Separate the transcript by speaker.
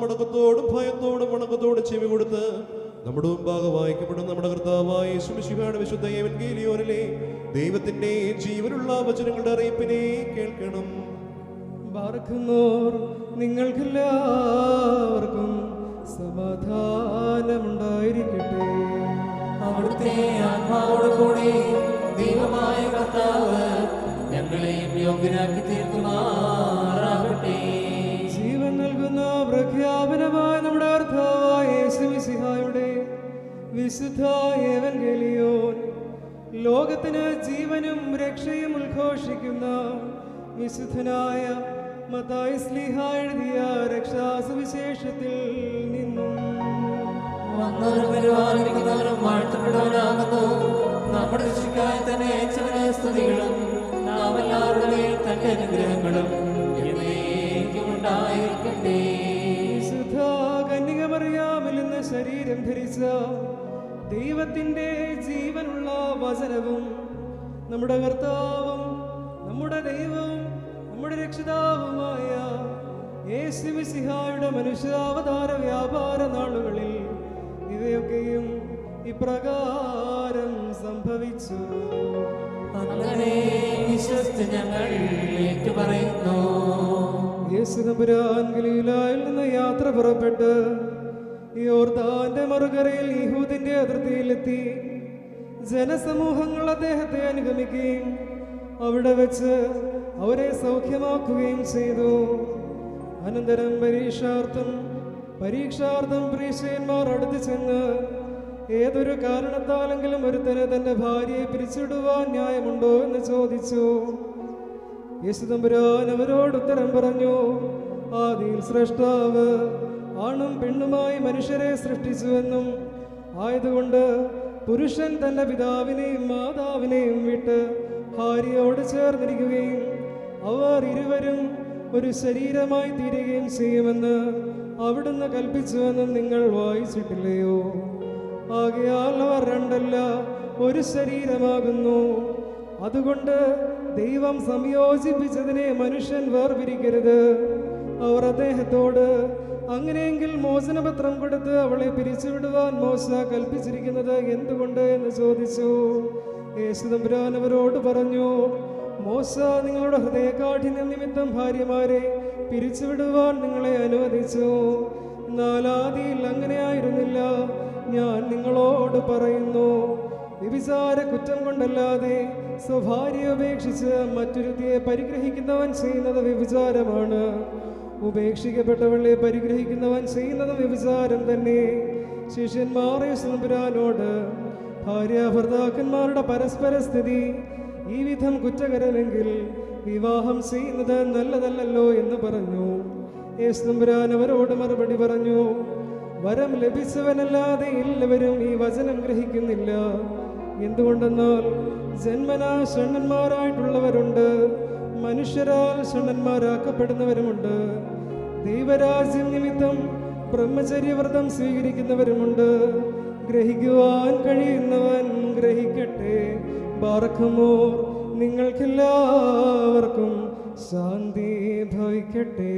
Speaker 1: മടക്കത്തോടും ഭയത്തോടും വണക്കത്തോടും ചെവി കൊടുത്ത് നമ്മുടെ മുമ്പാകെ വായിക്കപ്പെടും നമ്മുടെ കർത്താവായ യേശുമിശിഹായുടെ വിശുദ്ധ എവൻഗേലിയോനിലെ ദൈവത്തിന്റെ ജീവനുള്ള വചനങ്ങളുടെ അറിയിപ്പിനെ കേൾക്കണം.
Speaker 2: ബാർക്കുന്നോർ നിങ്ങൾക്കെല്ലാവർക്കും സമാധാനമുണ്ടായിരിക്കട്ടെ.
Speaker 3: അവിടുത്തെ ആത്മാവോട് കൂടി ദൈവമായ കർത്താവ് ഞങ്ങളെയും യോഗ്യരാക്കി തീർക്കുമാറാകട്ടെ.
Speaker 2: ജീവൻ നൽകുന്ന പ്രഖ്യാപനമായ നമ്മുടെ കർത്താവായ യേശുമിശിഹായുടെ വിശുദ്ധ എവൻഗേലിയോൻ ലോകത്തിന് ജീവനും രക്ഷയും ഉദ്ഘോഷിക്കുന്ന വിശുദ്ധനായ മത്തായി ശ്ലീഹ എഴുതിയ രക്ഷാസുവിശേഷത്തിൽ നിന്നും
Speaker 3: വന്നവരും പരിപാലിക്കുന്നവരും വാഴ്ത്തപ്പെട്ടവനാകുന്നു. നമ്മുടെ രക്ഷയ്ക്കായി തന്നെ അയച്ചവന് സ്തുതികളും നാം എല്ലാവരുടെ മേൽ തന്റെ അനുഗ്രഹങ്ങളും എന്നേക്കും ഉണ്ടായിരിക്കട്ടെ.
Speaker 2: വിശുദ്ധ കന്യക മറിയാമിൽ നിന്ന് ശരീരം ധരിച്ച ദൈവത്തിന്റെ ജീവനുള്ള വചനവും നമ്മുടെ കർത്താവും നമ്മുടെ ദൈവവും നമ്മുടെ രക്ഷിതാവുമായ യേശുമിശിഹായുടെ മനുഷ്യാവതാര വ്യാപാര നാളുകളിൽ ഇവയൊക്കെയും ഇപ്രകാരം സംഭവിച്ചു.
Speaker 3: അങ്ങനെ വിശ്വസിച്ച് ഞങ്ങൾ ഏറ്റുപറയുന്നു.
Speaker 2: യേശു തമ്പുരാൻ ഗലീലായിൽ നിന്ന് യാത്ര പുറപ്പെട്ട് യോർദാന്റെ മറുകരയിൽ യഹൂദിന്റെ അതിർത്തിയിലെത്തി. ജനസമൂഹങ്ങൾ അദ്ദേഹത്തെ അനുഗമിക്കുകയും അവിടെ വെച്ച് അവരെ സൗഖ്യമാക്കുകയും ചെയ്തു. അനന്തരം പരീക്ഷാർത്ഥം പ്രീശയന്മാർ അടുത്ത് ചെന്ന് ഏതൊരു കാരണത്താലെങ്കിലും ഒരുത്തന് തന്റെ ഭാര്യയെ പിരിച്ചിടുവാൻ ന്യായമുണ്ടോ എന്ന് ചോദിച്ചു. യേശു തമ്പുരാൻ അവരോട് ഉത്തരം പറഞ്ഞു, ആദിയിൽ സ്രഷ്ടാവ് ആണും പെണ്ണുമായി മനുഷ്യരെ സൃഷ്ടിച്ചുവെന്നും ആയതുകൊണ്ട് പുരുഷൻ തന്റെ പിതാവിനെയും മാതാവിനെയും വിട്ട് ഭാര്യയോട് ചേർന്നിരിക്കുകയും അവർ ഇരുവരും ഒരു ശരീരമായി തീരുകയും ചെയ്യുമെന്ന് അവിടുന്ന് കൽപ്പിച്ചുവെന്നും നിങ്ങൾ വായിച്ചിട്ടില്ലയോ? ആകയാൽ അവർ രണ്ടല്ല ഒരു ശരീരമാകുന്നു. അതുകൊണ്ട് ദൈവം സംയോജിപ്പിച്ചതിനെ മനുഷ്യൻ വേർപിരിക്കരുത്. അവർ അദ്ദേഹത്തോട്, അങ്ങനെയെങ്കിൽ മോചനപത്രം കൊടുത്ത് അവളെ പിരിച്ചുവിടുവാൻ മോശ കൽപ്പിച്ചിരിക്കുന്നത് എന്തുകൊണ്ട് എന്ന് ചോദിച്ചു. യേശു തമ്പുരാൻ അവരോട് പറഞ്ഞു, മോശ നിങ്ങളുടെ ഹൃദയകാഠിന്യം നിമിത്തം ഭാര്യമാരെ പിരിച്ചുവിടുവാൻ നിങ്ങളെ അനുവദിച്ചു. എന്നാൽ ആദിയിൽ അങ്ങനെയായിരുന്നില്ല. ഞാൻ നിങ്ങളോട് പറയുന്നു, വ്യഭിചാര കുറ്റം കൊണ്ടല്ലാതെ സ്വഭാര്യയെ ഉപേക്ഷിച്ച് മറ്റൊരുത്തിയെ പരിഗ്രഹിക്കുന്നവൻ ചെയ്യുന്നത് വ്യഭിചാരമാണ്. ഉപേക്ഷിക്കപ്പെട്ടവളെ പരിഗ്രഹിക്കുന്നവൻ ചെയ്യുന്നത് വ്യഭിചാരം തന്നെ. ശിഷ്യന്മാർ യേശു തമ്പുരാനോട്, ഭാര്യ ഭർത്താക്കന്മാരുടെ പരസ്പര സ്ഥിതി ഈ വിധം കുറ്റകരമെങ്കിൽ വിവാഹം ചെയ്യുന്നത് നല്ലതല്ലല്ലോ എന്ന് പറഞ്ഞു. യേശു തമ്പുരാൻ അവരോട് മറുപടി പറഞ്ഞു, വരം ലഭിച്ചവനല്ലാതെ എല്ലാവരും ഈ വചനം ഗ്രഹിക്കുന്നില്ല. എന്തുകൊണ്ടെന്നാൽ ജന്മനാ ഷണ്ഡന്മാരായിട്ടുള്ളവരുണ്ട്, മനുഷ്യരാൽ ഷണ്ഡന്മാരാക്കപ്പെടുന്നവരുമുണ്ട്. ദൈവരാജ്യം നിമിത്തം ബ്രഹ്മചര്യവ്രതം സ്വീകരിക്കുന്നവരുമുണ്ട്. ഗ്രഹിക്കുവാൻ കഴിയുന്നവൻ ഗ്രഹിക്കട്ടെ. ബാറക്കുമോർ നിങ്ങൾക്കെല്ലാവർക്കും ശാന്തി ഭവിക്കട്ടെ.